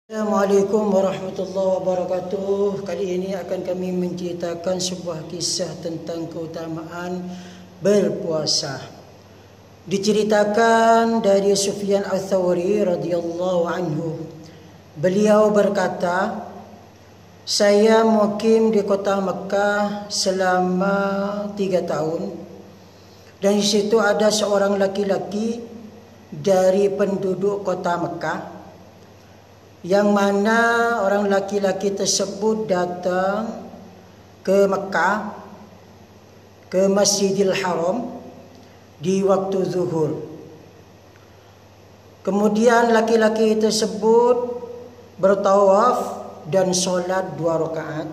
Assalamualaikum warahmatullahi wabarakatuh. Kali ini akan kami menceritakan sebuah kisah tentang keutamaan berpuasa. Diceritakan dari Sufyan Ats-Tsauri radhiyallahu anhu. Beliau berkata, saya mukim di kota Mekah selama 3 tahun. Dan di situ ada seorang laki-laki dari penduduk kota Mekah, yang mana orang laki-laki tersebut datang ke Mekah, ke Masjidil Haram di waktu zuhur. Kemudian laki-laki tersebut bertawaf dan solat 2 rakaat.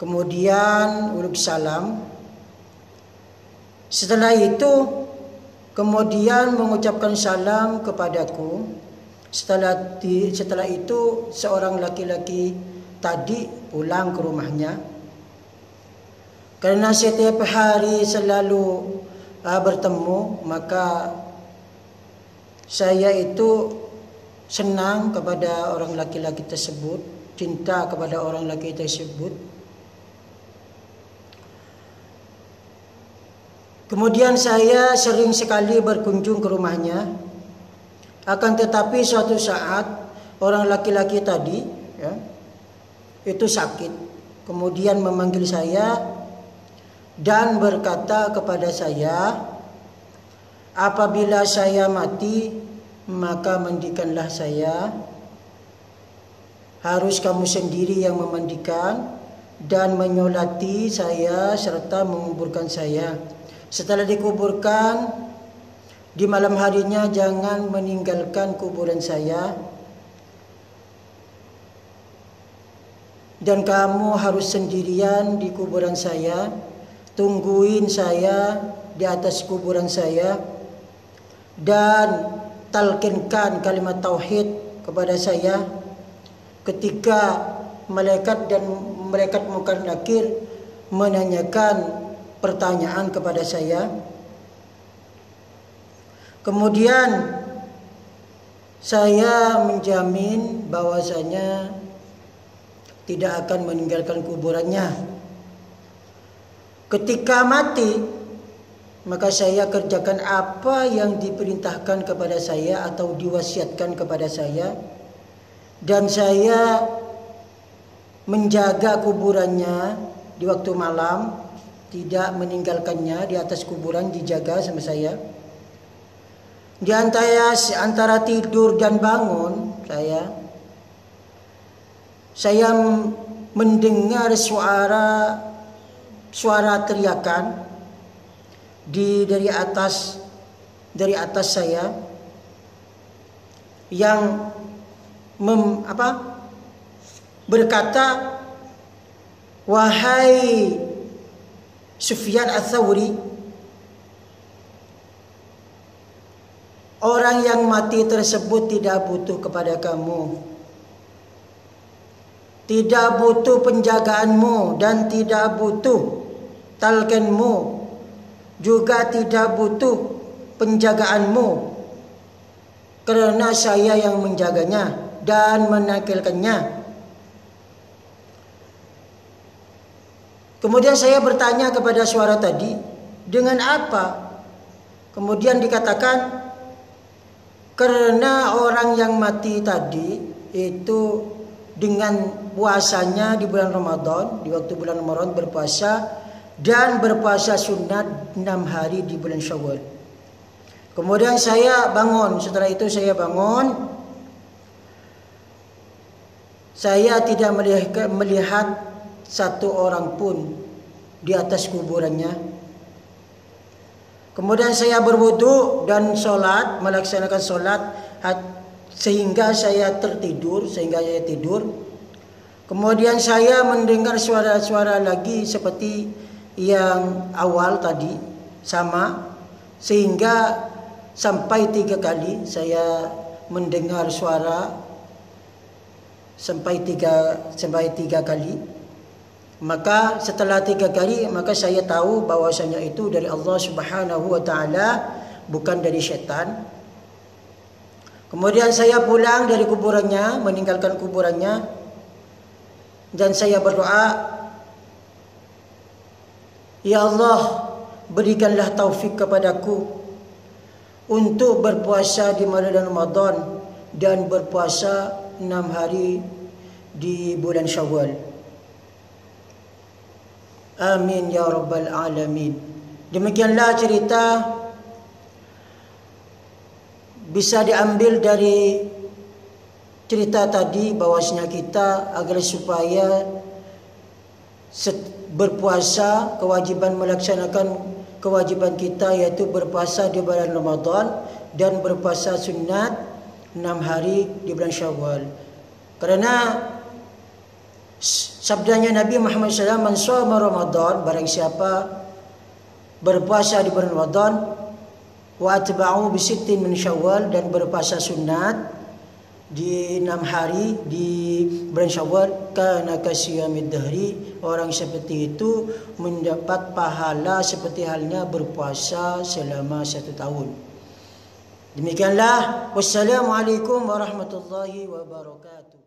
Kemudian uluk salam. Setelah itu kemudian mengucapkan salam kepadaku. Setelah itu seorang laki-laki tadi pulang ke rumahnya. Karena setiap hari selalu bertemu, maka saya itu senang kepada orang laki-laki tersebut, cinta kepada orang laki tersebut. Kemudian saya sering sekali berkunjung ke rumahnya. Akan tetapi suatu saat orang laki-laki tadi itu sakit. Kemudian memanggil saya dan berkata kepada saya, apabila saya mati maka mandikanlah saya. Harus kamu sendiri yang memandikan dan menyolati saya serta menguburkan saya. Setelah dikuburkan di malam harinya jangan meninggalkan kuburan saya, dan kamu harus sendirian di kuburan saya. Tungguin saya di atas kuburan saya dan talkinkan kalimat tauhid kepada saya ketika malaikat munkar nakir menanyakan pertanyaan kepada saya. Kemudian saya menjamin bahwasanya tidak akan meninggalkan kuburannya. Ketika mati, maka saya kerjakan apa yang diperintahkan kepada saya atau diwasiatkan kepada saya, dan saya menjaga kuburannya di waktu malam, tidak meninggalkannya. Di atas kuburan dijaga sama saya. Di antara tidur dan bangun saya mendengar suara teriakan dari atas saya yang berkata, wahai Sufyan Ats-Tsauri, orang yang mati tersebut tidak butuh kepada kamu, tidak butuh penjagaanmu, dan tidak butuh talqinmu, juga tidak butuh penjagaanmu, karena saya yang menjaganya dan menakilkannya. Kemudian saya bertanya kepada suara tadi, dengan apa? Kemudian dikatakan, karena orang yang mati tadi itu dengan puasanya di bulan Ramadan, di waktu bulan Ramadan berpuasa, dan berpuasa sunat 6 hari di bulan Syawal. Kemudian saya bangun. Setelah itu saya bangun. Saya tidak melihat satu orang pun di atas kuburannya. Kemudian saya berwudu dan melaksanakan solat sehingga saya tidur. Kemudian saya mendengar suara-suara lagi seperti yang awal tadi, sama, sehingga sampai 3 kali saya mendengar suara, sampai tiga kali. Maka setelah 3 kali, maka saya tahu bahwasanya itu dari Allah Subhanahu wa taala, bukan dari syaitan. Kemudian saya pulang dari kuburannya, meninggalkan kuburannya, dan saya berdoa, Ya Allah, berikanlah taufik kepadaku untuk berpuasa di bulan Ramadan dan berpuasa 6 hari di bulan Syawal. Amin ya rabbal alamin. Demikianlah cerita bisa diambil dari cerita tadi, bahwasanya kita agar supaya berpuasa, kewajiban melaksanakan kewajiban kita, yaitu berpuasa di bulan Ramadan dan berpuasa sunat 6 hari di bulan Syawal. Karena sabdanya Nabi Muhammad SAW, man shoma Ramadan, barang siapa berpuasa di bulan Ramadan, wa atba'u bi sittin min Syawal, dan berpuasa sunat di 6 hari di bulan Syawal, kana kasiyamid dahri, orang seperti itu mendapat pahala seperti halnya berpuasa selama 1 tahun. Demikianlah, wassalamualaikum warahmatullahi wabarakatuh.